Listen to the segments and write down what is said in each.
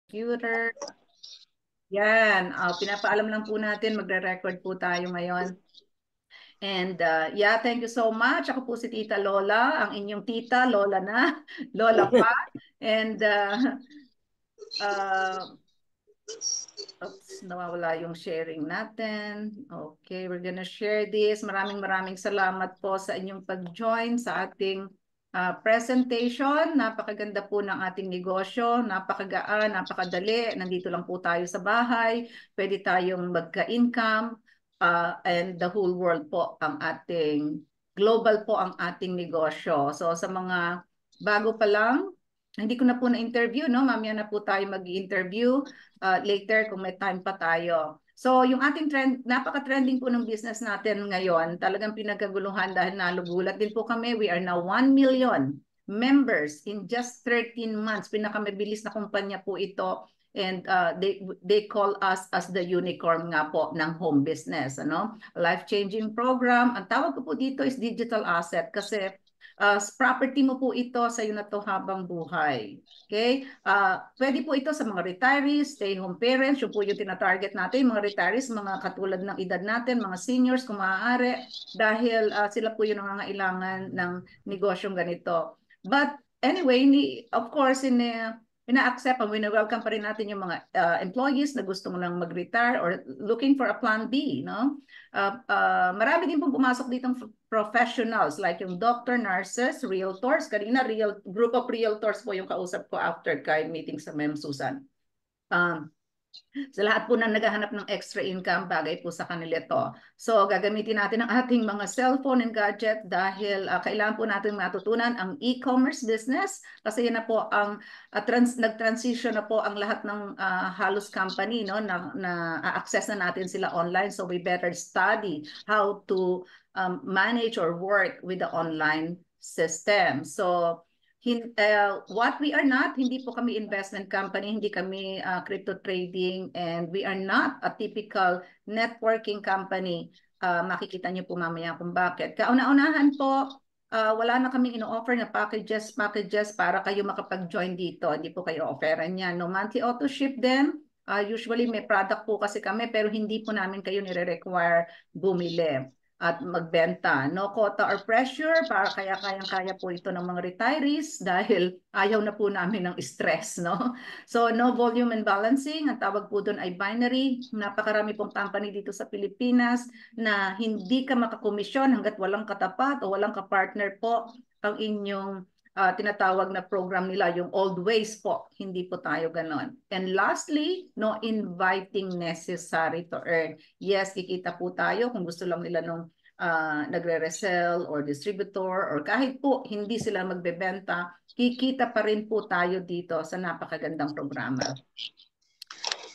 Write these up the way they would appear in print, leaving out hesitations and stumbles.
Computer. Yan, pinapaalam lang po natin, magre-record po tayo ngayon. And yeah, thank you so much. Ako po si Tita Lola, ang inyong tita, Lola na, Lola pa. And uh, oops, nawawala yung sharing natin. Okay, we're gonna share this. Maraming salamat po sa inyong pag-join sa ating presentation. Napakaganda po ng ating negosyo. Napakagaan, napakadali. Nandito lang po tayo sa bahay. Pwede tayong magka-income. And the whole world po ang ating, global po ang ating negosyo. So sa mga bago pa lang, hindi ko na po na-interview, no? Mamaya na po tayo mag-interview later kung may time pa tayo. So yung ating trend, napaka-trending po ng business natin ngayon, talagang pinagkaguluhan dahil nalugulat din po kami. We are now 1 million members in just 13 months. Pinakamabilis na kumpanya po ito. And they call us as the unicorn nga po ng home business. Ano? Life-changing program. Ang tawag ko po dito is digital asset kasi property mo po ito sa iyo na to habang buhay. Okay? Pwede po ito sa mga retirees, stay-home parents, yung po yung tinatarget natin, mga retirees, mga katulad ng edad natin, mga seniors kung maaari, dahil sila po yung nangangailangan ng negosyong ganito. But anyway, of course, ina-accept and wina-welcome pa rin natin yung mga employees na gusto nang mag-retire or looking for a plan B, no? Marami din pong pumasok ditong professionals like yung doctor, nurses, realtors. Kanina, group of realtors po yung kausap ko after kay meeting sa Ma'am Susan. Sa lahat po na naghahanap ng extra income, bagay po sa kanila ito. So, gagamitin natin ang ating mga cellphone and gadget dahil kailangan po natin matutunan ang e-commerce business kasi yan na po ang nag-transition na po ang lahat ng halos company, no, na access na natin sila online. So, we better study how to manage or work with the online system. So, what we are not, hindi po kami investment company, hindi kami crypto trading, and we are not a typical networking company. Makikita niyo po mamaya kung bakit. Kauna-unahan po, wala na kaming ino-offer na packages para kayo makapag-join dito. Hindi po kayo offeran yan. No monthly auto ship din. Usually may product po kasi kami pero hindi po namin kayo nire-require bumili at magbenta. No quota or pressure, para kaya kayang-kaya po ito ng mga retirees dahil ayaw na po namin ng stress. No? So no volume and balancing, ang tawag po doon ay binary. Napakarami pong company dito sa Pilipinas na hindi ka makakomisyon hanggat walang katapat o walang kapartner po ang inyong tinatawag na program nila, yung old ways po. Hindi po tayo ganon. And lastly, no inviting necessary to earn. Yes, kikita po tayo kung gusto lang nila nung nagre-resell or distributor or kahit po hindi sila magbebenta, kikita pa rin po tayo dito sa napakagandang programa.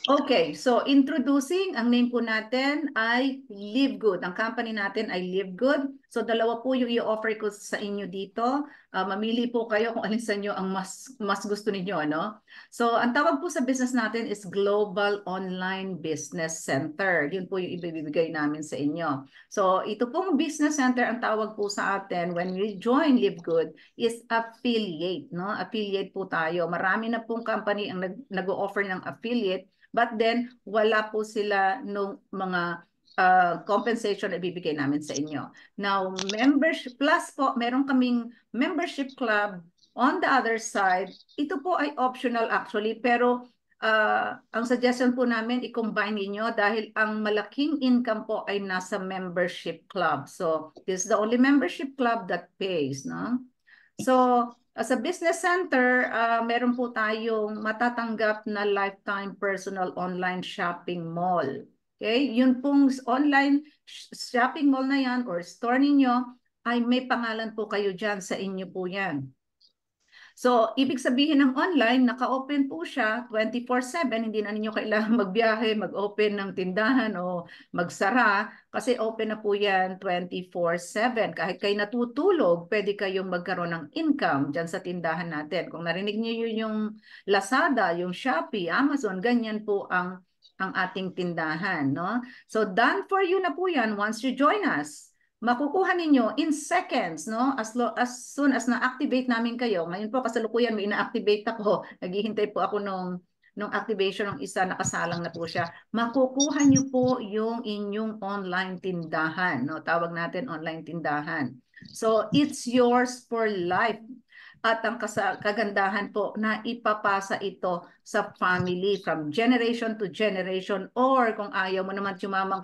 Okay, so introducing, ang name po natin ay Live Good. Ang company natin ay Live Good. So dalawa po yung i-offer ko sa inyo dito. Mamili po kayo kung alin sa inyo ang mas gusto ninyo, no? So ang tawag po sa business natin is Global Online Business Center. Yun po yung ibibigay namin sa inyo. So ito pong business center, ang tawag po sa atin when we join Live Good is affiliate, no? Affiliate po tayo. Marami na pong company ang nag-o-offer ng affiliate. But then, wala po sila nung mga compensation na ibibigay namin sa inyo. Now, membership plus po, meron kaming membership club on the other side. Ito po ay optional actually, pero ang suggestion po namin, i-combine niyo dahil ang malaking income po ay nasa membership club. So, this is the only membership club that pays, no? So, as a business center, meron po tayong matatanggap na lifetime personal online shopping mall. Okay? Yun pong online shopping mall na yan or store ninyo ay may pangalan po kayo dyan, sa inyo po yan. So, ibig sabihin ng online, naka-open po siya 24/7. Hindi na ninyo kailangan magbiyahe, mag-open ng tindahan o magsara kasi open na po yan 24/7. Kahit kayo natutulog, pwede kayong magkaroon ng income dyan sa tindahan natin. Kung narinig niyo yung Lazada, yung Shopee, Amazon, ganyan po ang ating tindahan. No? So, done for you na po yan once you join us. Makukuha ninyo in seconds, no? As soon as na-activate namin kayo. Ngayon po kasalukuyan may ina-activate ako. Naghihintay po ako nung nung activation ng isa, nakasalang na po siya, makukuha niyo po yung inyong online tindahan, no? Tawag natin online tindahan. So, it's yours for life. At ang kagandahan po na ipapasa ito sa family from generation to generation, or kung ayaw mo naman tumama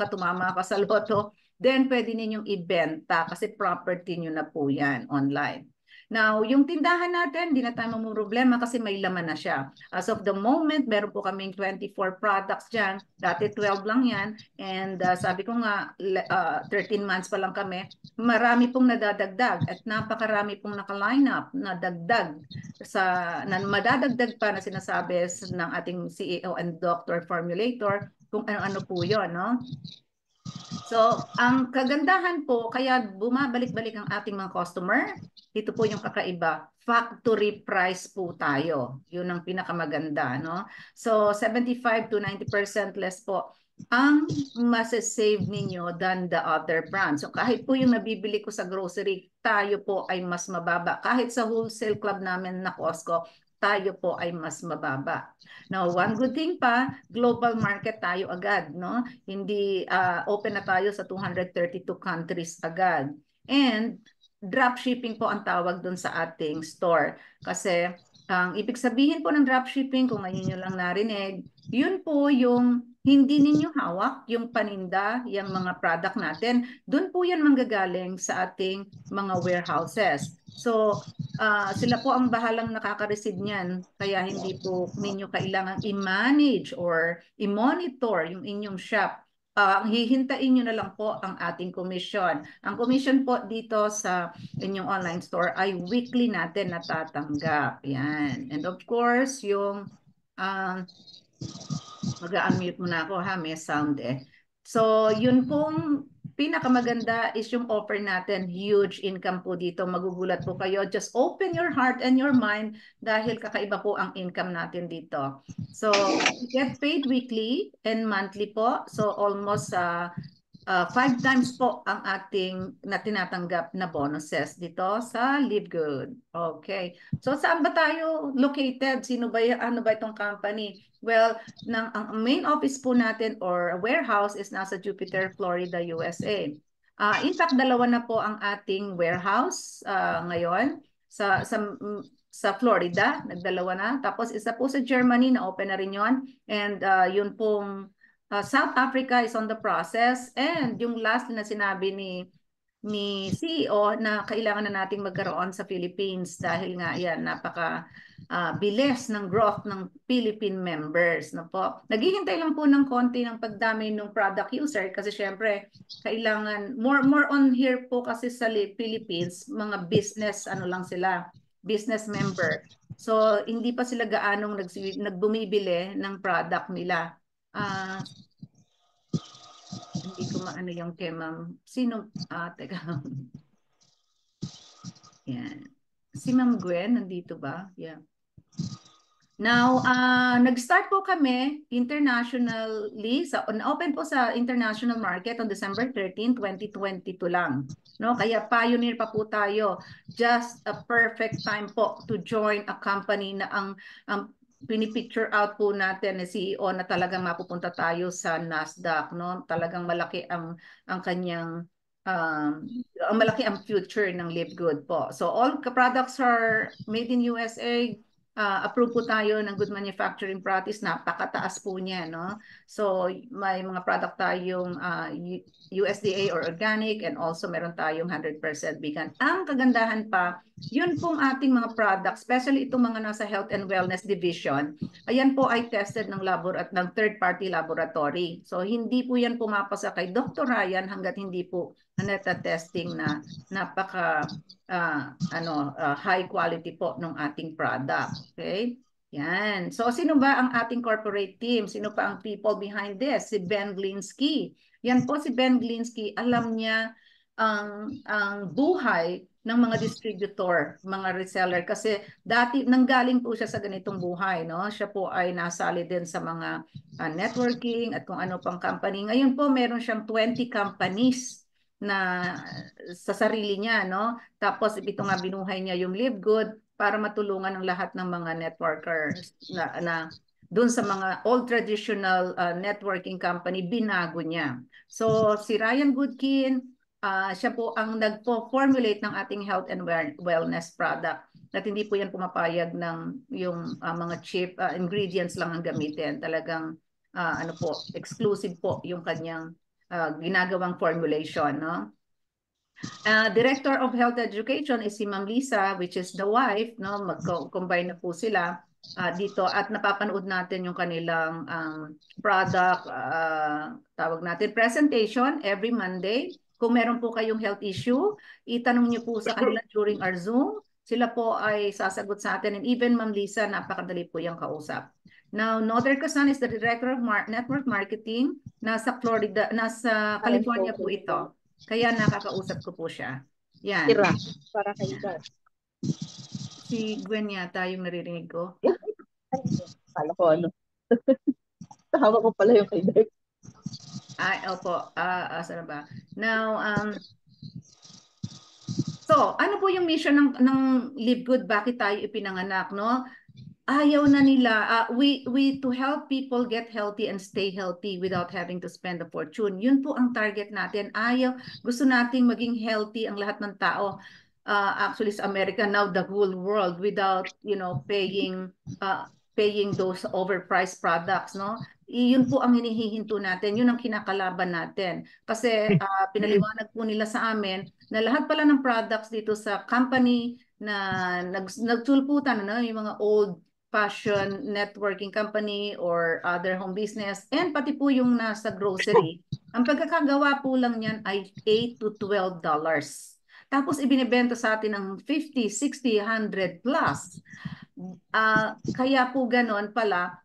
ka sa loto, then pwede ninyong ibenta kasi property nyo na po yan online. Now, yung tindahan natin, di na tayo problema kasi may laman na siya. As of the moment, meron po kaming 24 products dyan. Dati 12 lang yan. And sabi ko nga, 13 months pa lang kami. Marami pong nadadagdag at napakarami pong naka-line up na dagdag na madadagdag pa na sinasabi ng ating CEO and Doctor Formulator kung ano-ano po yun, no? So, ang kagandahan po, kaya bumabalik-balik ang ating mga customer, ito po yung kakaiba, factory price po tayo. Yun ang pinakamaganda, no? So, 75 to 90% less po ang masasave ninyo than the other brand. So, kahit po yung nabibili ko sa grocery, tayo po ay mas mababa. Kahit sa wholesale club namin na Costco, tayo po ay mas mababa. Now, one good thing pa, global market tayo agad, no? Hindi open na tayo sa 232 countries agad. And drop shipping po ang tawag doon sa ating store. Kasi ang ibig sabihin po ng drop shipping, kung ngayon nyo lang narinig, yun po yung hindi ninyo hawak yung paninda, yung mga product natin. Doon po yan manggagaling sa ating mga warehouses. So, sila po ang bahalang nakaka-receive niyan. Kaya hindi po ninyo kailangang i-manage or i-monitor yung inyong shop. Hihintayin nyo na lang po ang ating commission. Ang commission po dito sa inyong online store ay weekly natin natatanggap. Yan. And of course, yung mag-unmute muna ako ha, may sound eh. So, yun pong pinakamaganda is yung offer natin. Huge income po dito. Magugulat po kayo. Just open your heart and your mind dahil kakaiba po ang income natin dito. So, we get paid weekly and monthly po. So, almost 5 times po ang ating na tinatanggap na bonuses dito sa Live Good. Okay. So saan ba tayo located? Sino ba ano ba itong company? Well, ang main office po natin or warehouse is nasa Jupiter, Florida, USA. In fact, dalawa na po ang ating warehouse ngayon sa Florida, nagdalawa na. Tapos isa po sa Germany, na-open na rin yon. And yun pong South Africa is on the process, and yung last na sinabi ni CEO na kailangan na nating magkaroon sa Philippines dahil nga yan napaka bilis ng growth ng Philippine members, no po. Naghihintay lang po ng konti ng pagdami ng product user kasi syempre kailangan more on here po kasi sa Philippines mga business lang sila, business member. So hindi pa sila gaanong nagbumibili ng product nila. Hindi ko maano yung kay ma'am. Sino? Teka. Yan. Si Ma'am Gwen, nandito ba? Yeah. Now, nag-start po kami internationally, open po sa international market on December 13, 2022 lang. No? Kaya pioneer pa po tayo. Just a perfect time po to join a company na ang pinipicture out po natin ni CEO na talagang mapupunta tayo sa Nasdaq. No? Talagang malaki ang kanyang malaki ang future ng Live Good po. So all products are made in USA, approve po tayo ng good manufacturing practice, napakataas po niya, no? So, may mga product tayong USDA or organic, and also meron tayong 100% vegan. Ang kagandahan pa, yun pong ating mga products, especially itong mga nasa health and wellness division, ayan po ay tested ng third-party laboratory. So, hindi po yan pumapasa kay Dr. Ryan hanggat hindi po testing na napaka high quality po ng ating product. Okay? Yan. So, sino ba ang ating corporate team? Sino pa ang people behind this? Si Ben Glinsky. Yan po si Ben Glinsky. Alam niya ang buhay ng mga distributor, mga reseller. Kasi dati, nanggaling po siya sa ganitong buhay. No? Siya po ay nasali din sa mga networking at kung ano pang company. Ngayon po, meron siyang 20 companies na sa sarili niya, no? Tapos ito nga binuhay niya yung Live Good para matulungan ang lahat ng mga networkers na dun sa mga old traditional networking company, binago niya. So si Ryan Goodkin, siya po ang nagpo-formulate ng ating health and wellness product at hindi po yan pumapayag ng yung mga cheap ingredients lang ang gamitin. Talagang ano po, exclusive po yung kanyang ginagawang formulation, no? Director of Health Education is si Ma'am Lisa, which is the wife, no? Mag-combine na po sila dito at napapanood natin yung kanilang product, tawag natin, presentation every Monday. Kung meron po kayong health issue, itanong niyo po sa kanila during our Zoom. Sila po ay sasagot sa atin. And even Ma'am Lisa, napakadali po yung kausap. Now, Noder Kasan is the Director of Network Marketing. Nasa Florida, nasa California po ito. Kaya nakakausap ko po siya. Yan. Tira, para kay God. Si Gwen yata yung naririnig ko. Kala ko ano. Tahawa ko pala yung kay Dex. Ay, opo. Asa na ba? Now, so, ano po yung mission ng Live Good? Bakit tayo ipinanganak, no? Ayaw na nila, we to help people get healthy and stay healthy without having to spend a fortune. Yun po ang target natin. Gusto nating maging healthy ang lahat ng tao. Actually sa America now, the whole world without, paying those overpriced products, no? Yun po ang hinihinto natin, yun ang kinakalaban natin. Kasi pinaliwanag po nila sa amin na lahat pala ng products dito sa company na nagsulputan, no? Yung mga old fashion networking company or other home business, and pati po yung nasa grocery, ang pagkakagawa po lang niyan ay $8 to $12. Tapos ibinebenta sa atin ng 50, 60, 100 plus. Kaya po ganon pala,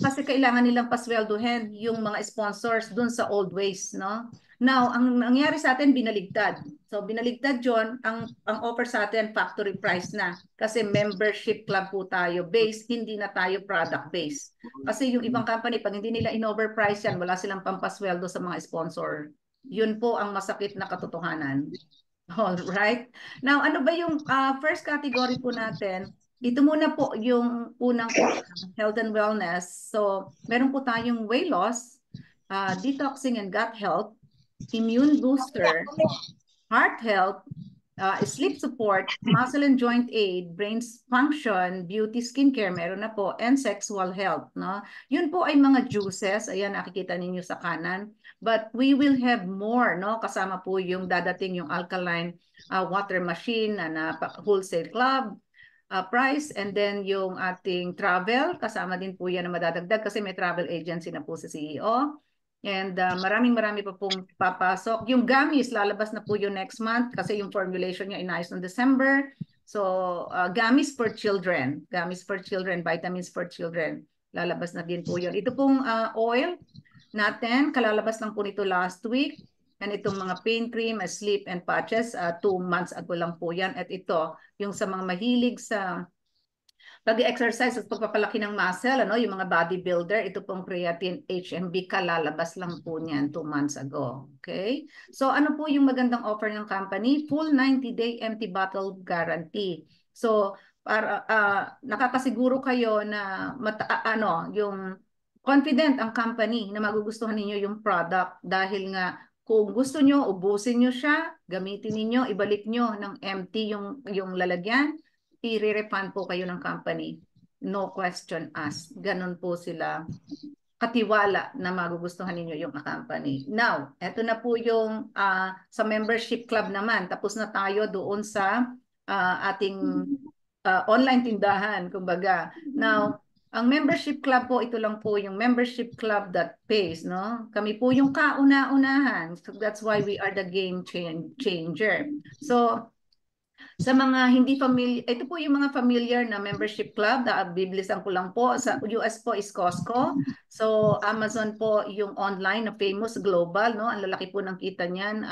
kasi kailangan nilang pasweldohin yung mga sponsors dun sa old ways, no? Now, ang nangyari sa atin, binaligtad. So, binaligtad yun, ang offer sa atin, factory price na. Kasi membership club po tayo based, hindi na tayo product based. Kasi yung ibang company, pag hindi nila in-overprice yan, wala silang pampasweldo sa mga sponsor. Yun po ang masakit na katotohanan. All right. Now, ano ba yung first category po natin? Ito muna po yung unang health and wellness. So, meron po tayong weight loss, detoxing and gut health, immune booster, heart health, sleep support, muscle and joint aid, brain function, beauty skincare, meron na po, and sexual health. No? Yun po ay mga juices. Ayan, nakikita ninyo sa kanan. But we will have more. No? Kasama po yung dadating yung alkaline water machine na wholesale club, price, and then yung ating travel, kasama din po yan na madadagdag kasi may travel agency na po sa CEO. And marami pa pong papasok. Yung gummies, lalabas na po yung next month kasi yung formulation niya inayos noong December. So, gummies for children, vitamins for children, lalabas na din po yun. Ito pong oil natin, kalalabas lang po nito last week. And itong mga pain cream, sleep and patches, 2 months ago lang po yan. At ito, yung sa mga mahilig sa pag-exercise at pagpapalaki ng muscle, yung mga bodybuilder, ito pong creatine HMB, kalalabas lang po niyan 2 months ago. Okay? So ano po yung magandang offer ng company? Full 90-day empty bottle guarantee. So para nakakasiguro kayo na yung confident ang company na magugustuhan ninyo yung product dahil nga kung gusto nyo, ubusin nyo siya, gamitin ninyo, ibalik nyo ng empty yung lalagyan, i-refund po kayo ng company. No question asked. Ganun po sila katiwala na magugustuhan ninyo yung company. Now, eto na po yung sa membership club naman. Tapos na tayo doon sa ating online tindahan, kumbaga. Now, ang membership club po, ito lang po yung membership club that pays, no? Kami po yung kauna-unahan. So that's why we are the game changer. So, sa mga hindi familiar, ito po yung mga familiar na membership club, bibilisan ko lang po. Sa US po is Costco. So, Amazon po yung online na famous global, no? Ang lalaki po ng kita niyan,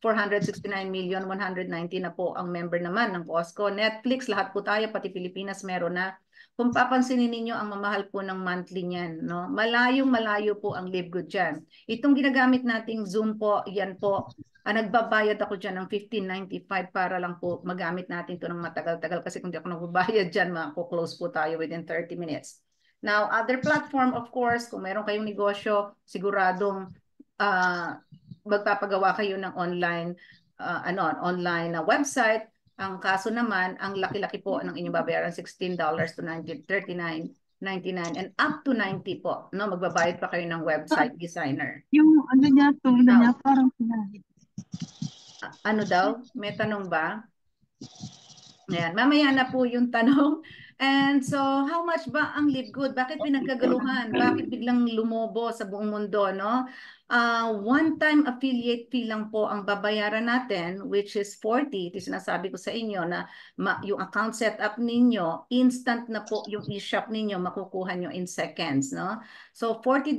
469,190 na po ang member naman ng Costco. Netflix, lahat po tayo, pati Pilipinas meron na. Kung papansinin ninyo, ang mamahal po ng monthly niyan, no? Malayong-malayo po ang Live Good dyan. Itong ginagamit nating Zoom po, yan po, nagbabayad ako dyan ng $15.95 para lang po magamit natin ito ng matagal-tagal kasi kung di ako nagbabayad dyan, mako-close po tayo within 30 minutes. Now, other platform, of course, kung meron kayong negosyo, siguradong magpapagawa kayo ng online online na website. Ang kaso naman, ang laki-laki po ng inyong babayaran, $16 to $39.99 and up to 90 po. No, magbabayad pa kayo ng website designer. Yung ano niya, tuna niya, parang pinahit. Ano daw? May tanong ba? Ayan, mamaya na po yung tanong. And so, how much ba ang Live Good? Bakit pinagkagaluhan? Bakit biglang lumobo sa buong mundo, no? One-time affiliate fee lang po ang babayaran natin, which is 40. Ito sinasabi ko sa inyo na yung account setup ninyo, instant na po yung e-shop ninyo, makukuha nyo in seconds, no? So, $40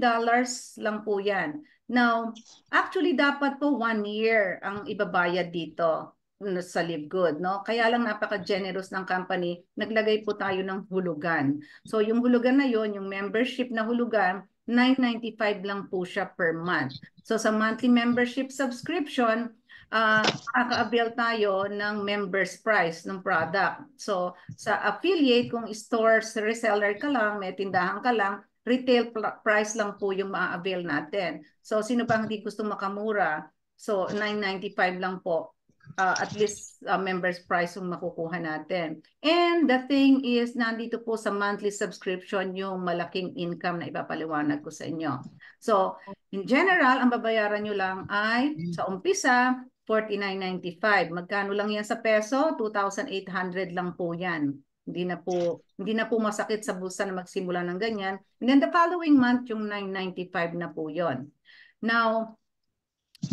lang po yan. Now, actually, dapat po 1 year ang ibabayad dito sa Live Good, no? Kaya lang napaka-generous ng company, naglagay po tayo ng hulugan. So yung hulugan na yon, yung membership na hulugan, $9.95 lang po siya per month. So sa monthly membership subscription, makaka-avail tayo ng members price ng product. So sa affiliate, kung stores reseller ka lang, may tindahan ka lang, retail price lang po yung ma-avail natin. So sino bang hindi gusto makamura? So $9.95 lang po. At least members price yung makukuha natin. And the thing is, nandito po sa monthly subscription yung malaking income na ipapaliwanag ko sa inyo. So, in general, ang babayaran nyo lang ay sa umpisa, $49.95. Magkano lang yan sa peso? 2,800 lang po yan. Hindi na po masakit sa bulsa na magsimula ng ganyan. And then the following month, yung $9.95 na po yon. Now,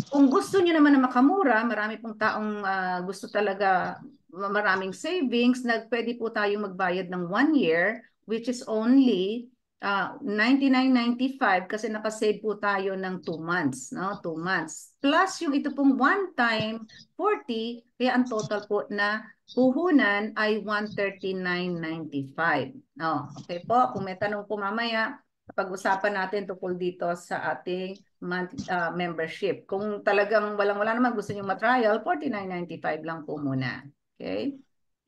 kung gusto niyo naman na makamura, marami pong taong gusto talaga maraming savings, pwede po tayong magbayad ng 1 year, which is only $99.95 kasi nakasave po tayo ng 2 months, no? 2 months. Plus yung ito pong one time 40, kaya ang total po na puhunan ay $139.95. No, okay po, kung may tanong po mamaya, pag-usapan natin tungkol dito sa ating membership. Kung talagang walang-wala naman gusto nyo matrial, $49.95 lang po muna. Okay?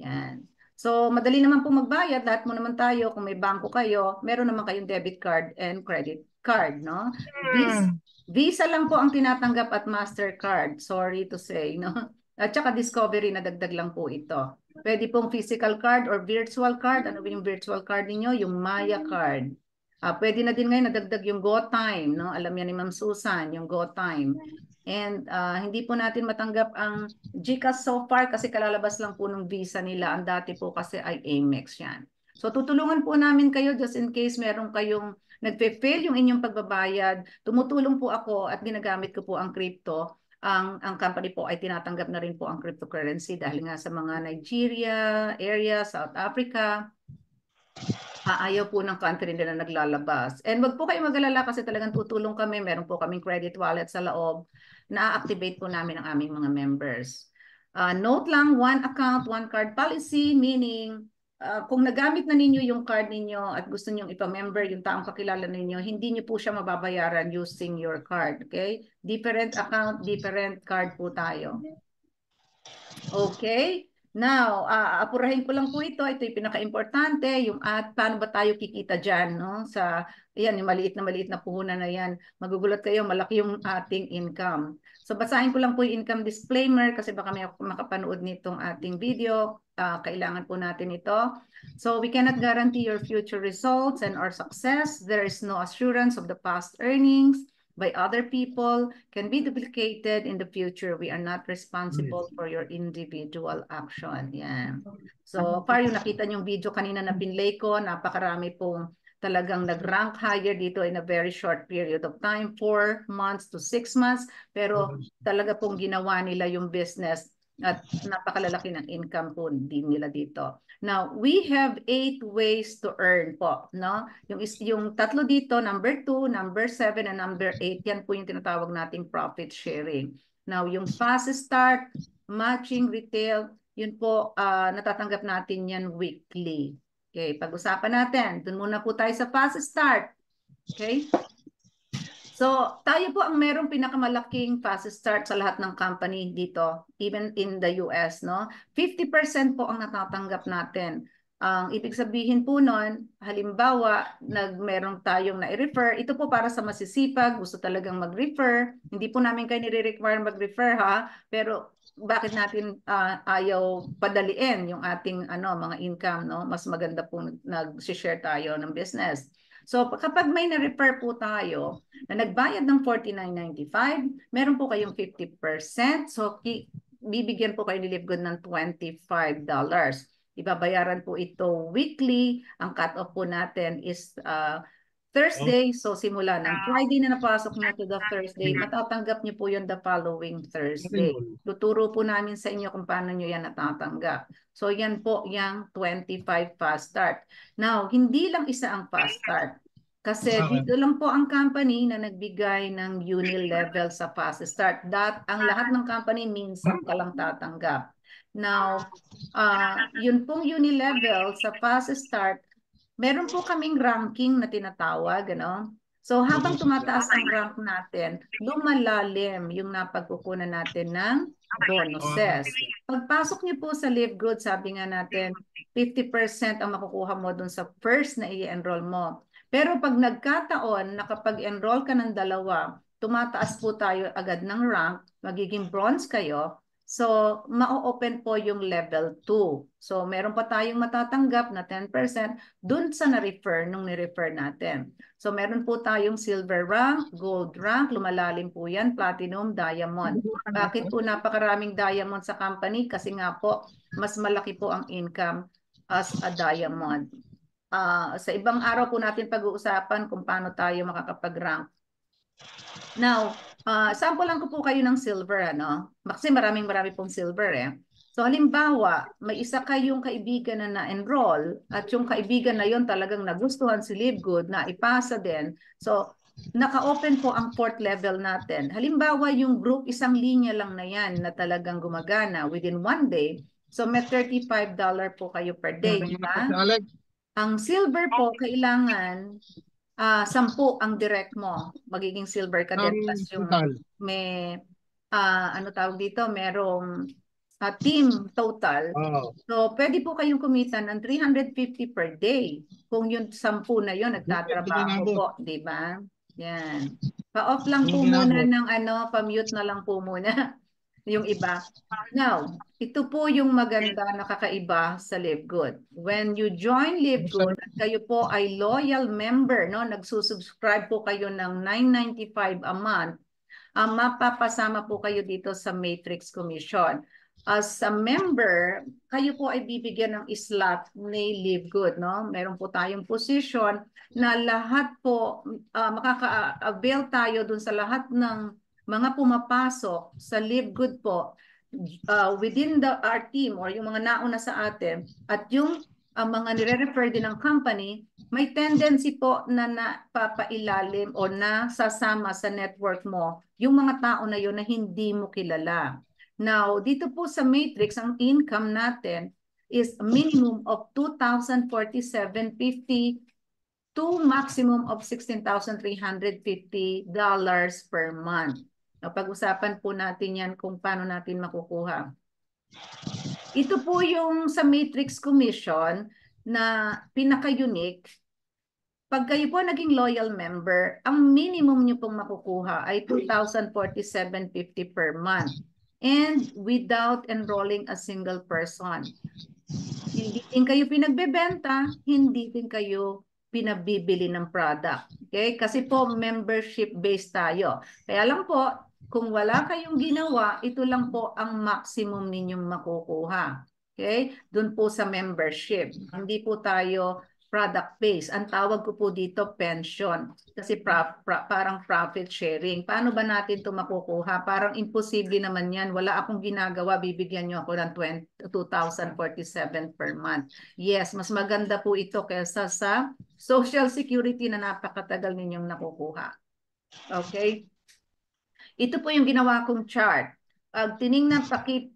Yan. So, madali naman po magbayad. Lahat mo naman tayo, kung may bangko kayo, meron naman kayong debit card and credit card, no? Visa lang po ang tinatanggap at MasterCard. Sorry to say, no? At saka Discovery na dagdag lang po ito. Pwede pong physical card or virtual card. Ano ba yung virtual card niyo? Yung Maya card. Pwede na din ngayon nadagdag yung GoTime, no? Alam yan ni Ma'am Susan, yung GoTime. And hindi po natin matanggap ang GCash so far kasi kalalabas lang po ng visa nila. Ang dati po kasi ay Amex yan. So tutulungan po namin kayo just in case meron kayong nagpe-fail yung inyong pagbabayad. Tumutulong po ako at ginagamit ko po ang crypto. Ang company po ay tinatanggap na rin po ang cryptocurrency dahil nga sa mga Nigeria area, South Africa, ayaw po ng country nila naglalabas. And wag po kayo mag-alala kasi talagang tutulong kami. Meron po kaming credit wallet sa loob. Na-activate po namin ang aming mga members. Note lang, one account, one card policy, meaning kung nagamit na ninyo yung card ninyo at gusto nyo ipa-member yung taong kakilala ninyo, hindi nyo po siya mababayaran using your card. Okay? Different account, different card po tayo. Okay? Now, apurahin ko lang po ito. Ito yung pinaka-importante, yung at paano ba tayo kikita dyan, no? Sa, yan, yung maliit na puhunan na yan. Magugulat kayo, malaki yung ating income. So, basahin ko lang po yung income disclaimer kasi baka may makapanood nitong ating video. Kailangan po natin ito. So, we cannot guarantee your future results and our success. There is no assurance of the past earnings by other people can be duplicated in the future. We are not responsible for your individual action. Yan. So, far yung nakita niyong video kanina na pinlay ko, napakarami pong talagang nag-rank higher dito in a very short period of time, 4 months to 6 months, pero talaga pong ginawa nila yung business at napakalalaki ng income po din nila dito. Now, we have 8 ways to earn po, no? Yung tatlo dito, number 2, number 7, and number 8, yan po yung tinatawag nating profit sharing. Now, yung fast start, matching, retail, yun po, natatanggap natin yan weekly. Okay, pag-usapan natin. Doon muna po tayo sa fast start. Okay? So, tayo po ang merong pinakamalaking fast start sa lahat ng company dito, even in the US, no? 50% po ang natatanggap natin. Ang ibig sabihin po nun, halimbawa, meron tayong na-refer, ito po para sa masisipag, gusto talagang mag-refer. Hindi po namin kayo nire-require mag-refer ha, pero bakit natin ayaw padaliin yung ating mga income, no? Mas maganda po nag-share tayo ng business. So kapag may na-refer po tayo na nagbayad ng $49.95, meron po kayong 50%. So bibigyan po kayo ni Livegood ng $25. Ibabayaran po ito weekly. Ang cut-off po natin is Thursday. So simula ng Friday na napasok nyo to the Thursday, matatanggap nyo po yun the following Thursday. Tuturo po namin sa inyo kung paano nyo yan natatanggap. So yan po yung 25 fast start. Now, hindi lang isa ang fast start. Kasi dito lang po ang company na nagbigay ng uni level sa fast start. Ang lahat ng company minsan ka lang tatanggap. Now, yun pong uni level sa fast start, meron po kaming ranking na tinatawag, ano? So habang tumataas ang rank natin, lumalalim yung napagkukunan natin ng bonuses. Pagpasok niyo po sa Livegood, sabi nga natin, 50% ang makukuha mo dun sa first na i-enroll mo. Pero pag nagkataon, nakapag-enroll ka ng dalawa, tumataas po tayo agad ng rank, magiging bronze kayo, so ma-open po yung level 2. So meron pa tayong matatanggap na 10% dun sa na-refer nung ni-refer natin. So meron po tayong silver rank, gold rank, lumalalim po yan, platinum, diamond. Bakit po napakaraming diamond sa company? Kasi nga po, mas malaki po ang income as a diamond. Sa ibang araw po natin pag-uusapan kung paano tayo makakapag-rank. Now, sample lang ko po kayo ng silver, ano? Kasi marami pong silver eh. So halimbawa, may isa kayong kaibigan na na-enroll at yung kaibigan na yon talagang nagustuhan si Livegood na ipasa din. So naka-open po ang 4th level natin. Halimbawa, yung group, isang linya lang na yan na talagang gumagana within 1 day. So may $35 po kayo per day, di ba? Ang silver po, kailangan 10 ang direct mo. Magiging silver ka din. Plus yung may, ano tawag dito, merong team total. So, pwede po kayong kumita ng 350 per day. Kung yung 10 na yun, nagtatrabaho po, di ba? Yan. Pa-off lang po muna ng pa-mute na lang po muna yung iba. Now, ito po yung maganda nakakaiba sa Livegood. When you join Livegood, kayo po ay loyal member, no? Nagsusubscribe po kayo ng $9.95 a month. Mapapasama po kayo dito sa Matrix Commission. As a member, kayo po ay bibigyan ng slot ni Livegood, no? Meron po tayong position na lahat po makaka-avail tayo dun sa lahat ng mga pumapasok sa Livegood po within our team or yung mga nauna sa atin at yung mga nire-refer din ng company, may tendency po na napapailalim o nasasama sa network mo yung mga tao na yun na hindi mo kilala. Now, dito po sa Matrix, ang income natin is a minimum of $2,047.50 to maximum of $16,350 per month. Pag-usapan po natin yan kung paano natin makukuha. Ito po yung sa Matrix Commission na pinaka-unique. Pag kayo po naging loyal member, ang minimum nyo pong makukuha ay $2,047.50 per month and without enrolling a single person. Hindi din kayo pinagbebenta, hindi din kayo pinabibili ng product. Okay? Kasi po membership-based tayo. Kaya lang po, kung wala kayong ginawa, ito lang po ang maximum ninyong makukuha. Okay? Doon po sa membership. Hindi po tayo product-based. Ang tawag ko po dito pension. Kasi parang profit sharing. Paano ba natin ito makukuha? Parang imposible naman yan. Wala akong ginagawa. Bibigyan nyo ako ng $2,047 per month. Yes, mas maganda po ito kaysa sa Social Security na napakatagal ninyong nakukuha. Okay? Ito po yung ginawa kong chart. Tiningnan,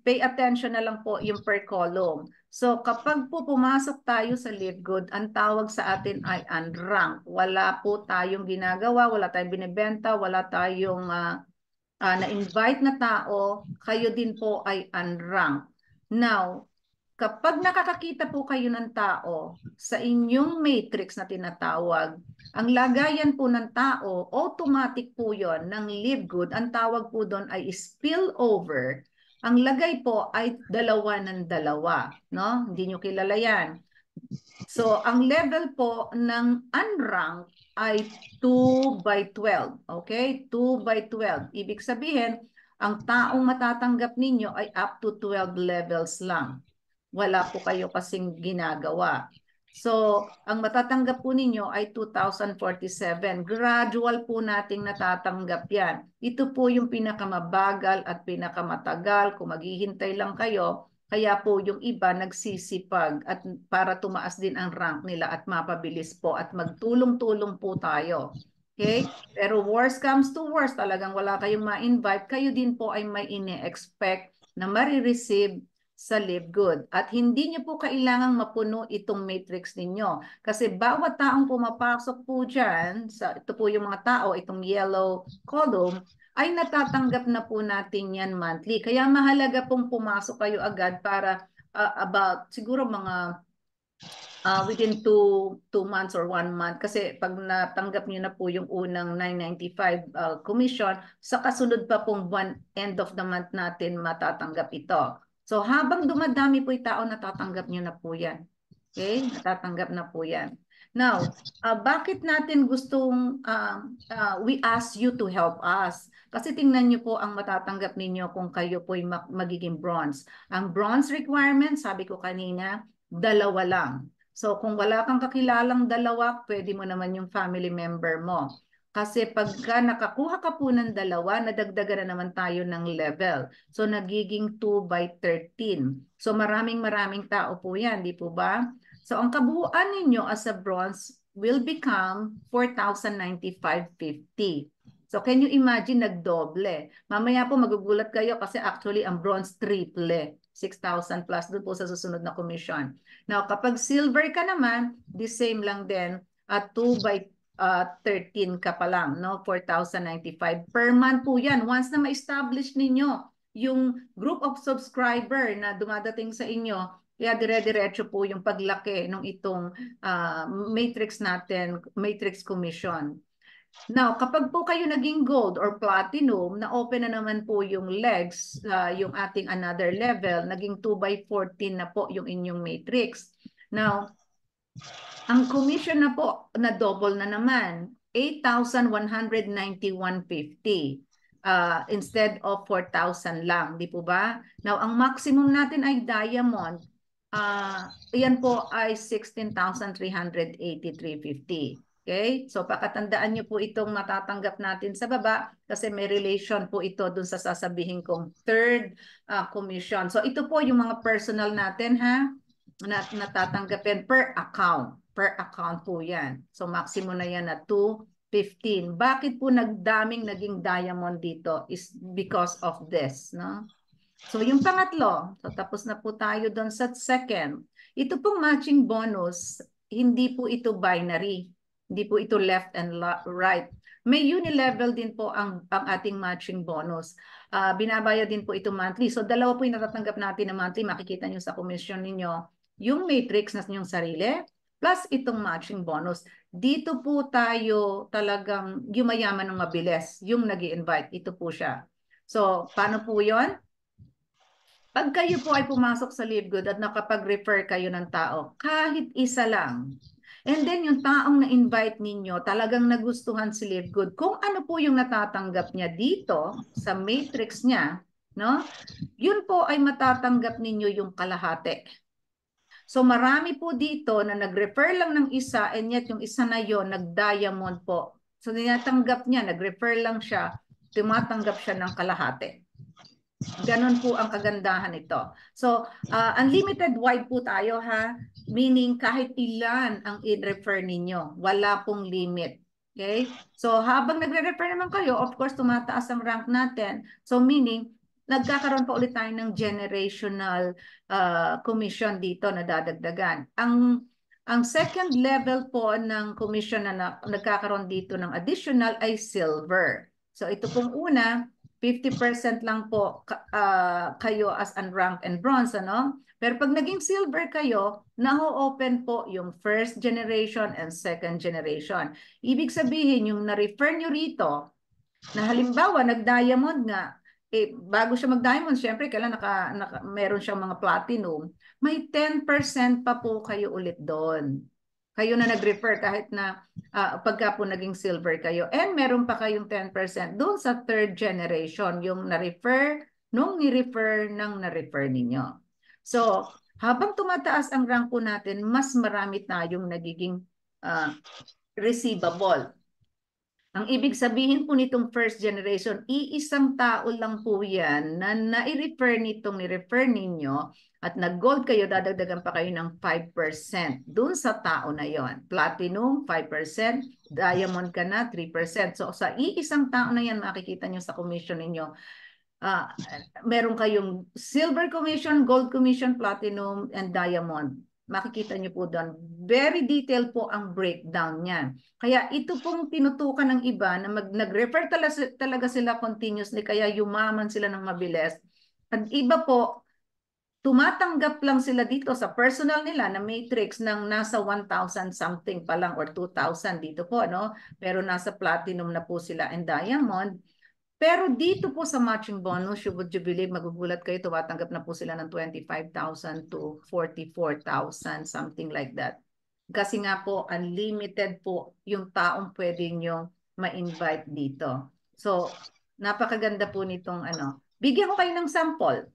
pay attention na lang po yung per column. So kapag po pumasok tayo sa Livegood, ang tawag sa atin ay unranked. Wala po tayong ginagawa, wala tayong binibenta, wala tayong na-invite na tao, kayo din po ay unranked. Now, kapag nakakakita po kayo ng tao sa inyong matrix na tinatawag, ang lagayan po ng tao, automatic po yon ng live good. Ang tawag po doon ay spillover. Ang lagay po ay dalawa ng dalawa, no? Hindi nyo kilala yan. So, ang level po ng unranked ay 2 by 12. Okay? 2 by 12. Ibig sabihin, ang taong matatanggap ninyo ay up to 12 levels lang. Wala po kayo kasing ginagawa. So, ang matatanggap po ninyo ay 2,047. Gradual po nating natatanggap yan. Ito po yung pinakamabagal at pinakamatagal. Kung maghihintay lang kayo, kaya po yung iba nagsisipag at para tumaas din ang rank nila at mapabilis po at magtulong-tulong po tayo. Okay? Pero worst comes to worst, talagang wala kayong ma-invite, kayo din po ay may ine-expect na marireceive sa Live Good. At hindi niyo po kailangang mapuno itong matrix ninyo. Kasi bawat taong pumapasok po dyan, ito po yung mga tao, itong yellow column, ay natatanggap na po natin yan monthly. Kaya mahalaga pong pumasok kayo agad para about siguro mga within 2 months or 1 month. Kasi pag natanggap niyo na po yung unang 995 commission, sa kasunod pa pong end of the month natin matatanggap ito. So habang dumadami po yung tao, natatanggap niyo na po yan. Okay? Natatanggap na po yan. Now, bakit natin gustong we ask you to help us? Kasi tingnan niyo po ang matatanggap ninyo kung kayo po magiging bronze. Ang bronze requirement, sabi ko kanina, 2 lang. So kung wala kang kakilalang 2, pwede mo naman yung family member mo. Kasi pagka nakakuha ka po ng 2, nadagdagan na naman tayo ng level. So nagiging 2 by 13. So maraming tao po yan, di po ba? So ang kabuuan ninyo as a bronze will become 4,095.50. So can you imagine, nagdoble. Mamaya po magugulat kayo kasi actually ang bronze triple, 6,000 plus doon po sa susunod na commission. Now kapag silver ka naman, the same lang din at 2 by 13 ka pa lang, no? 4,095 per month po yan. Once na ma-establish ninyo yung group of subscriber na dumadating sa inyo, kaya dire-diretso po yung paglaki ng itong matrix natin, matrix commission. Now, kapag po kayo naging gold or platinum, na-open na naman po yung legs, yung ating another level, naging 2 by 14 na po yung inyong matrix. Now, ang commission na po, na double na naman, 8,191.50 instead of 4,000 lang, di po ba? Now, ang maximum natin ay diamond. Yan po ay 16,383.50. Okay? So, pakatandaan nyo po itong matatanggap natin sa baba kasi may relation po ito dun sa sasabihin kong third commission. So, ito po yung mga personal natin, ha? Natatanggapin per account. Per account po yan. So, maximum na yan na 215. Bakit po nagdaming naging diamond dito is because of this, no? So, yung pangatlo, so tapos na po tayo doon sa second. Ito pong matching bonus, hindi po ito binary. Hindi po ito left and right. May unilevel din po ang ating matching bonus. Binabayad din po ito monthly. So, 2 po yung natatanggap natin na monthly. Makikita nyo sa commission ninyo yung matrix na inyong sarili plus itong matching bonus. Dito po tayo talagang yumayaman ng mabilis. Yung nag-i-invite, ito po siya. So, paano po yon? Pag kayo po ay pumasok sa Live Good at nakapag-refer kayo ng tao, kahit isa lang, and then yung taong na-invite ninyo, talagang nagustuhan si Live Good, kung ano po yung natatanggap niya dito sa matrix niya, no? Yun po ay matatanggap ninyo yung kalahati. So marami po dito na nag-refer lang ng isa and yet yung isa na yon nag-diamond po. So tinatanggap niya, nag-refer lang siya, tumatanggap siya ng kalahati. Ganon po ang kagandahan nito. So, unlimited wide po tayo, ha? Meaning kahit ilan ang i-refer ninyo. Wala pong limit. Okay? So, habang nagre-refer naman kayo, of course, tumataas ang rank natin. So, meaning, nagkakaroon pa ulit tayo ng generational commission dito na dadagdagan. Ang second level po ng commission na nagkakaroon dito ng additional ay silver. So, ito pong una, 50% lang po kayo as unranked and bronze, ano? Pero pag naging silver kayo, na-open po yung first generation and second generation. Ibig sabihin, yung na-refer nyo rito, na halimbawa, nag-diamond nga, bago siya mag-diamond, syempre, kailan meron siyang mga platinum, may 10% pa po kayo ulit doon. Kayo na nag-refer kahit na pagka po naging silver kayo. And meron pa kayong 10% doon sa third generation, yung na-refer, nung ni-refer ng na-refer ninyo. So, habang tumataas ang rank po natin, mas marami tayong nagiging receivable. Ang ibig sabihin po nitong first generation, iisang tao lang po yan na nai-refer nitong ni-refer ninyo at nag-gold kayo, dadagdagan pa kayo ng 5% dun sa tao na yon. Platinum, 5%, diamond ka na, 3%. So sa iisang tao na yan, makikita nyo sa commission ninyo, meron kayong silver commission, gold commission, platinum, and diamond. Makikita nyo po doon. Very detailed po ang breakdown niyan. Kaya ito pong tinutukan ng iba na nag-refer talaga sila continuously, kaya yumaman sila ng mabilis. At iba po, tumatanggap lang sila dito sa personal nila na matrix ng nasa 1,000 something pa lang or 2,000 dito po, no? Pero nasa platinum na po sila and diamond. Pero dito po sa matching bonus, would you believe, magugulat kayo, tumatanggap na po sila ng 25,000 to 44,000, something like that. Kasi nga po, unlimited po yung taong pwede nyo ma-invite dito. So, napakaganda po nitong ano. Bigyan ko kayo ng sample.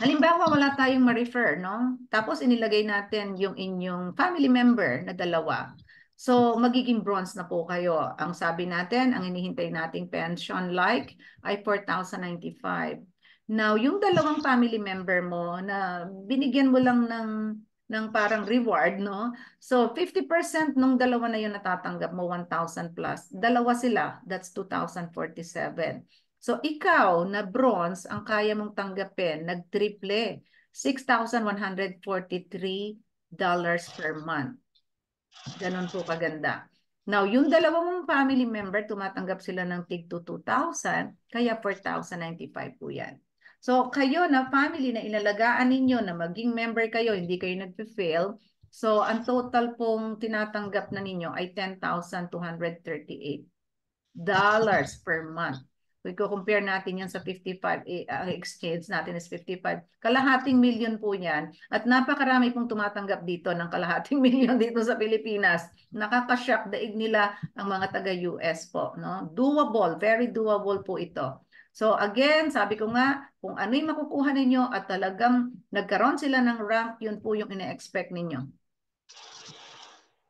Halimbawa, wala tayong ma-refer, no? Tapos inilagay natin yung inyong family member na dalawa. So, magiging bronze na po kayo. Ang sabi natin, ang inihintay nating pension like ay 4,095. Now, yung dalawang family member mo na binigyan mo lang ng parang reward, no? So, 50% nung dalawa na yun natatanggap mo, 1,000 plus. Dalawa sila, that's 2,047. So, ikaw na bronze, ang kaya mong tanggapin, nag-triple, $6,143 per month. Ganon po kaganda. Now, yung dalawang family member, tumatanggap sila ng tig 2,000, kaya 4,095 po yan. So, kayo na family na inalagaan ninyo na maging member kayo, hindi kayo nag-fail, so ang total pong tinatanggap na ninyo ay $10,238 per month. Kung compare natin yan sa 55, ang exchange natin is 55. Kalahating milyon po yan. At napakarami pong tumatanggap dito ng kalahating milyon dito sa Pilipinas. Nakakashock daig nila ang mga taga-US po. No? Doable, very doable po ito. So again, sabi ko nga, kung ano yung makukuha ninyo at talagang nagkaroon sila ng rank, yun po yung ine-expect ninyo.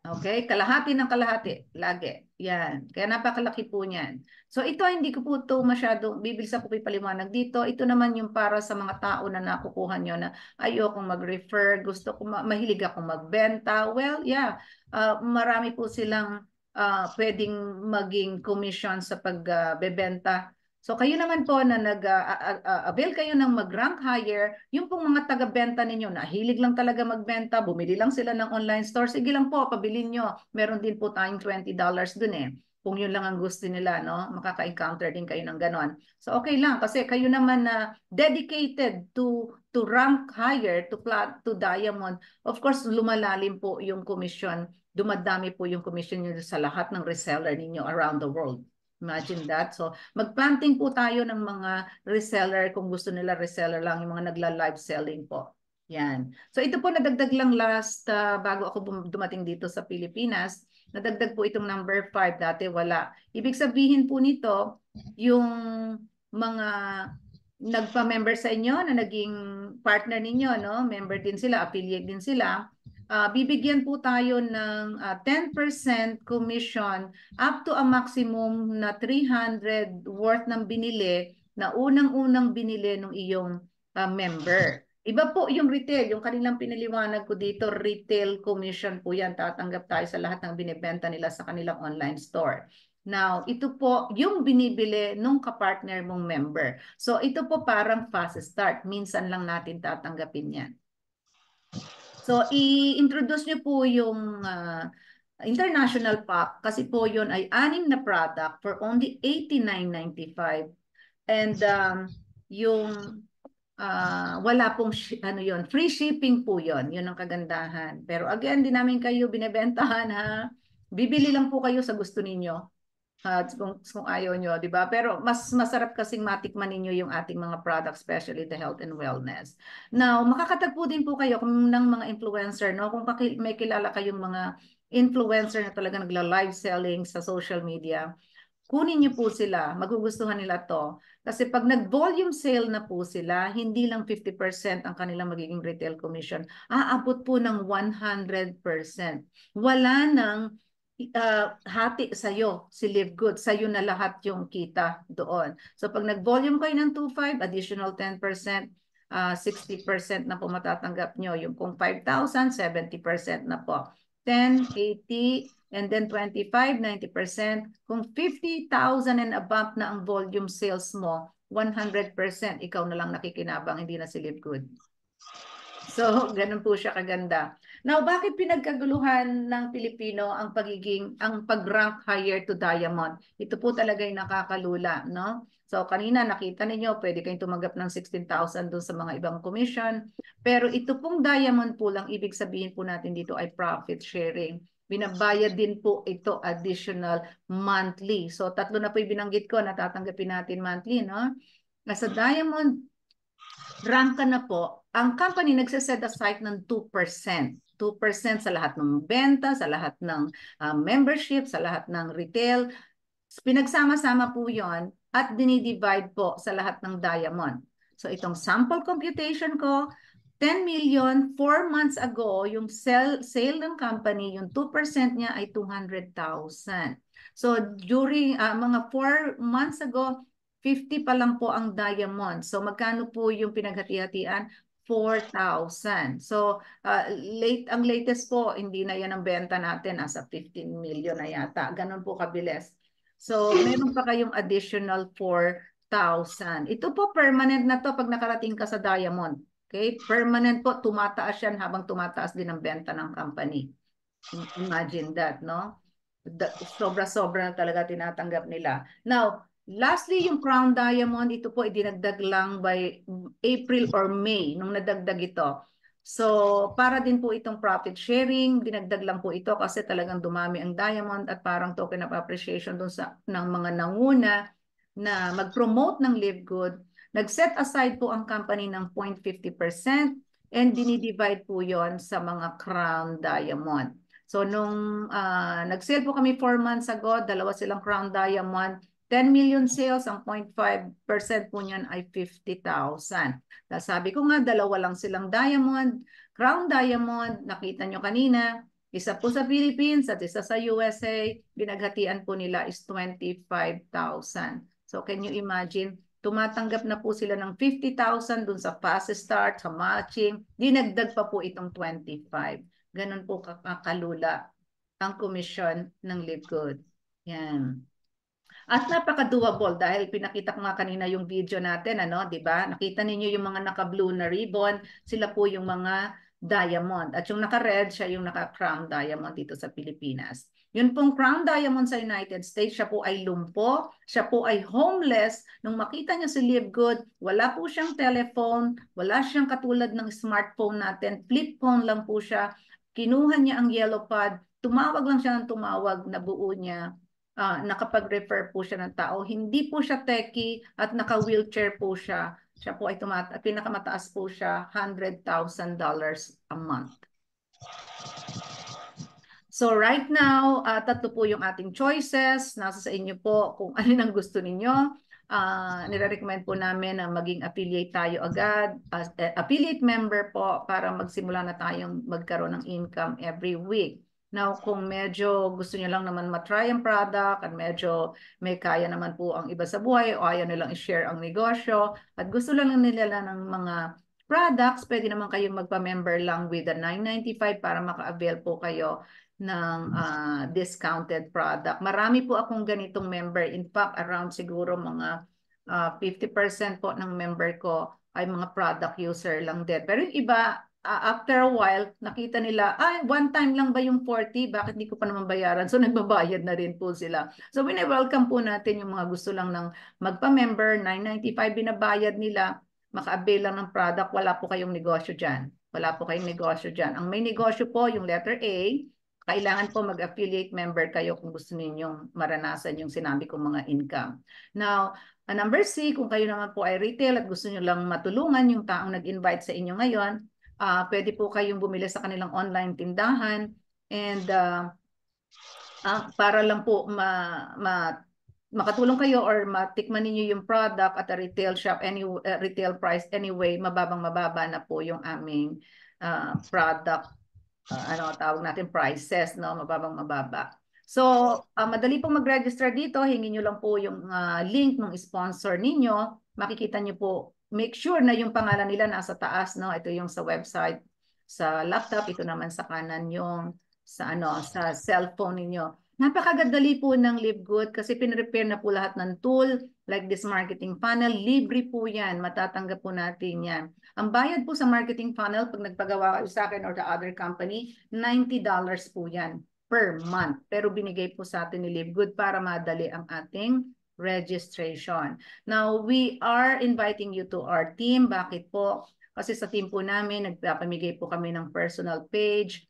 Okay, kalahati ng kalahati, lagi. Yan, kaya napakalaki po niyan. So ito, hindi ko po ito masyado, bibilisa ko paliwanag dito. Ito naman yung para sa mga tao na nakukuha nyo na ayokong mag-refer, gusto ko, mahilig akong magbenta. Well, yeah, marami po silang pwedeng maging commission sa pagbebenta. So kayo naman po na nag-avail kayo ng mag-rank higher, yung pong mga taga-benta ninyo na hilig lang talaga magbenta, bumili lang sila ng online store, sige lang po, pabilin nyo. Meron din po tayong $20 dun eh. Kung yun lang ang gusto nila, no? Makaka-encounter din kayo ng ganon. So okay lang, kasi kayo naman na dedicated to rank higher, to diamond. Of course, lumalalim po yung commission, dumadami po yung commission nyo sa lahat ng reseller ninyo around the world. Imagine that. So, magplanting po tayo ng mga reseller kung gusto nila reseller lang, yung mga nagla-live selling po. Yan. So, ito po nadagdag lang last bago ako dumating dito sa Pilipinas. Nadagdag po itong number 5. Dati wala. Ibig sabihin po nito, yung mga nagpa-member sa inyo na naging partner ninyo, no? Member din sila, affiliate din sila. Bibigyan po tayo ng 10% commission up to a maximum na 300 worth ng binili na unang-unang binili ng iyong member. Iba po yung retail, yung kanilang pinaliwanag ko dito, retail commission po yan. Tatanggap tayo sa lahat ng binibenta nila sa kanilang online store. Now, ito po yung binibili nung kapartner mong member. So, ito po parang fast start. Minsan lang natin tatanggapin yan. So, i-introduce nyo po yung international pack kasi po yun ay 6 na product for only $89.95. And yung wala pong ano yon, free shipping po yon, yun ang kagandahan. Pero again, di namin kayo binebentahan ha. Bibili lang po kayo sa gusto ninyo. Kung ayaw nyo, di ba? Pero mas masarap kasing matikman ninyo yung ating mga products, especially the health and wellness. Now, makakatagpo din po kayo ng mga influencer, no? Kung may kilala kayong mga influencer na talaga nagla-live selling sa social media, kunin niyo po sila, magugustuhan nila to. Kasi pag nag-volume sale na po sila, hindi lang 50% ang kanilang magiging retail commission, aabot po ng 100%. Wala nang hati sa'yo, si Live Good, sa'yo na lahat yung kita doon. So pag nag-volume kayo ng 2.5, additional 10%, 60% na po matatanggap nyo. Yung kung 5,000, 70% na po. 10, 80, and then 25, 90%. Kung 50,000 and above na ang volume sales mo, 100% ikaw na lang nakikinabang, hindi na si Live Good. So, ganun po siya kaganda. Now, bakit pinagkaguluhan ng Pilipino ang pag-rank higher to diamond? Ito po talaga yung nakakalula, no? So, kanina nakita ninyo, pwede kayong tumanggap ng 16,000 doon sa mga ibang commission. Pero ito pong diamond po lang, ibig sabihin po natin dito ay profit sharing. Binabayad din po ito additional monthly. So, tatlo na po yung binanggit ko, natatanggapin natin monthly, no? Nasa diamond rank ka na po, ang company nagse-set aside ng 2%. 2% sa lahat ng benta, sa lahat ng membership, sa lahat ng retail. Pinagsama-sama po yon at dinidivide po sa lahat ng diamond. So itong sample computation ko, 10 million, 4 months ago, yung sale ng company, yung 2% niya ay 200,000. So during mga 4 months ago, 50 pa lang po ang diamond. So magkano po yung pinaghati-hatian? 4,000. So ang latest po, hindi na yan ang benta natin, nasa 15 million na yata. Ganun po kabilis. So meron pa kayong additional 4,000. Ito po permanent na to pag nakarating ka sa diamond. Okay? Permanent po, tumataas yan habang tumataas din ang benta ng company. Imagine that, no? Sobra-sobra na talaga tinatanggap nila. Now, lastly, yung Crown Diamond, ito po idinagdag lang by April or May nung nadagdag ito. So, para din po itong profit sharing, dinagdag lang po ito kasi talagang dumami ang diamond at parang token of appreciation dun sa ng mga nanguna na mag-promote ng Live Good. Nag-set aside po ang company ng 0.50% and dinidivide po yon sa mga Crown Diamond. So nung nag-sale po kami 4 months ago, dalawa silang Crown Diamond, 10 million sales, ang 0.5% po niyan ay 50,000. Sabi ko nga, dalawa lang silang diamond, Crown Diamond, nakita nyo kanina, isa po sa Philippines at isa sa USA, binaghatian po nila is 25,000. So can you imagine, tumatanggap na po sila ng 50,000 dun sa fast start, sa matching, dinagdag pa po itong 25. Ganun po kakalula ang komisyon ng Live Good. Yan. At napaka-doable dahil pinakita ko nga kanina yung video natin, ano, 'di ba? Nakita ninyo yung mga naka-blue na ribbon, sila po yung mga diamond. At yung naka-red, siya yung naka-crown diamond dito sa Pilipinas. Yun pong crown diamond sa United States, siya po ay lumpo, siya po ay homeless. Nung makita niya si Live Good, wala po siyang telephone, wala siyang katulad ng smartphone natin, flip phone lang po siya. Kinuha niya ang yellow pad, tumawag lang siya ng tumawag na buo niya nakapag-refer po siya ng tao. Hindi po siya techie at naka-wheelchair po siya. Siya po ay pinakamataas po siya, $100,000 a month. So right now, tatlo po yung ating choices. Nasa sa inyo po kung alin ang gusto ninyo. Nire-recommend po namin na maging affiliate tayo agad. Affiliate member po para magsimula na tayong magkaroon ng income every week. Now, kung medyo gusto niyo lang naman matry ang product at medyo may kaya naman po ang iba sa buhay o ayaw nilang i-share ang negosyo at gusto lang nila ng mga products, pwede naman kayong magpa-member lang with the $9.95 para maka-avail po kayo ng discounted product. Marami po akong ganitong member. In fact, around siguro mga 50% po ng member ko ay mga product user lang din. Pero yung iba, after a while, nakita nila, one time lang ba yung 40? Bakit di ko pa naman bayaran? So, nagbabayad na rin po sila. So, welcome po natin yung mga gusto lang ng magpa-member, $9.95 binabayad nila, maka-avail lang ng product, wala po kayong negosyo dyan. Wala po kayong negosyo dyan. Ang may negosyo po, yung letter A, kailangan po mag-affiliate member kayo kung gusto ninyong maranasan yung sinabi kong mga income. Now, number C, kung kayo naman po ay retail at gusto nyo lang matulungan yung taong nag-invite sa inyo ngayon, pwede po kayong bumili sa kanilang online tindahan and para lang po makatulong kayo or matikman ninyo yung product at a retail shop, retail price anyway, mababa na po yung aming product, ano tawag natin, prices, no? Mababa. So, madali pong mag-register dito. Hingin nyo lang po yung link ng sponsor ninyo. Makikita nyo po, make sure na yung pangalan nila nasa taas, no? Ito yung sa website, sa laptop, ito naman sa kanan yung sa cellphone ninyo. Napakadali po ng LiveGood kasi pinrepare na po lahat ng tool like this marketing funnel. Libre po yan. Matatanggap po natin yan. Ang bayad po sa marketing funnel, pag nagpagawa kayo sa akin or the other company, $90 po yan per month. Pero binigay po sa atin ni LiveGood para madali ang ating registration. Now, we are inviting you to our team. Bakit po? Kasi sa team po namin, nagpapamigay po kami ng personal page.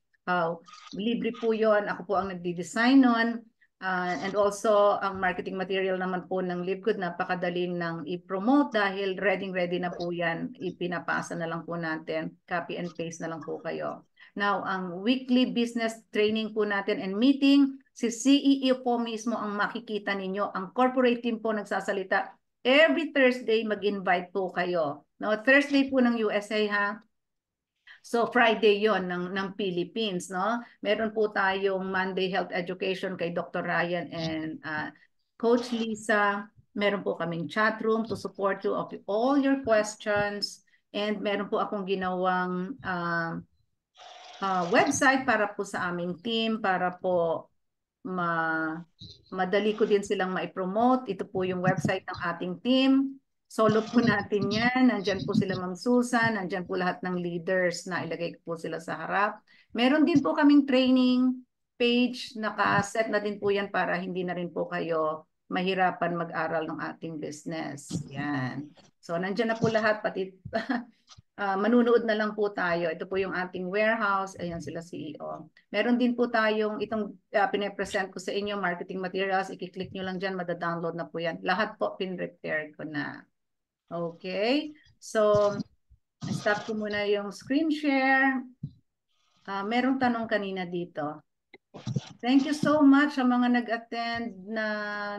Libre po yon. Ako po ang nagdi-design nun. And also, ang marketing material naman po ng LiveGood, napakadaling nang i-promote dahil ready na po yan. Ipinapasa na lang po natin. Copy and paste na lang po kayo. Now, ang weekly business training po natin and meeting, si CEO po mismo ang makikita ninyo. Ang corporate team po nagsasalita. Every Thursday, mag-invite po kayo. Now, Thursday po ng USA ha. So Friday yon ng Philippines, no? Meron po tayong Monday Health Education kay Dr. Ryan and Coach Lisa. Meron po kaming chat room to support you of all your questions. And meron po akong ginawang website para po sa aming team, para po madali ko din silang ma-promote. Ito po yung website ng ating team. Solo po natin yan. Nandyan po sila Ma'am Susan. Nandyan po lahat ng leaders na ilagay ko po sila sa harap. Meron din po kaming training page. Naka-set na din po yan para hindi na rin po kayo mahirapan mag-aral ng ating business. Yan. So, nandyan na po lahat. Pati manunood na lang po tayo. Ito po yung ating warehouse. Ayan sila CEO. Meron din po tayong itong pinapresent ko sa inyo, marketing materials. I-click nyo lang dyan, madadownload na po yan. Lahat po pin-prepare ko na. Okay. So, stop ko muna yung screen share. Merong tanong kanina dito. Thank you so much sa mga nag-attend na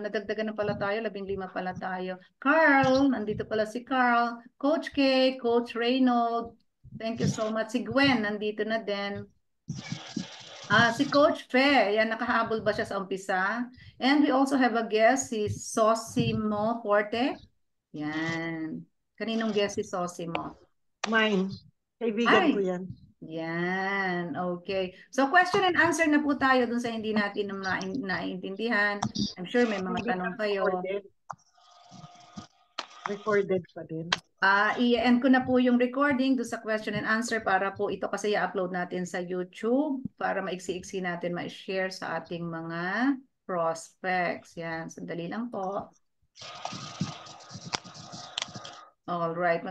nadagdagan na pala tayo, 15 pala tayo. Carl, nandito pala si Carl. Coach K, Coach Reynold, thank you so much. Si Gwen, nandito na din. Si Coach Fe, yan, nakahabol ba siya sa umpisa? And we also have a guest, si Sosimo Porte. Yan. Kaninong guest si Sosimo? Mine. Kaibigan ko yan. Yan, okay. So question and answer na po tayo dun sa hindi natin naiintindihan. I'm sure may mga tanong kayo. Recorded pa din. I-end ko na po yung recording dun sa question and answer para po ito kasi i-upload natin sa YouTube para maiksi-iksi natin ma-share sa ating mga prospects. Yan, sandali lang po. All right.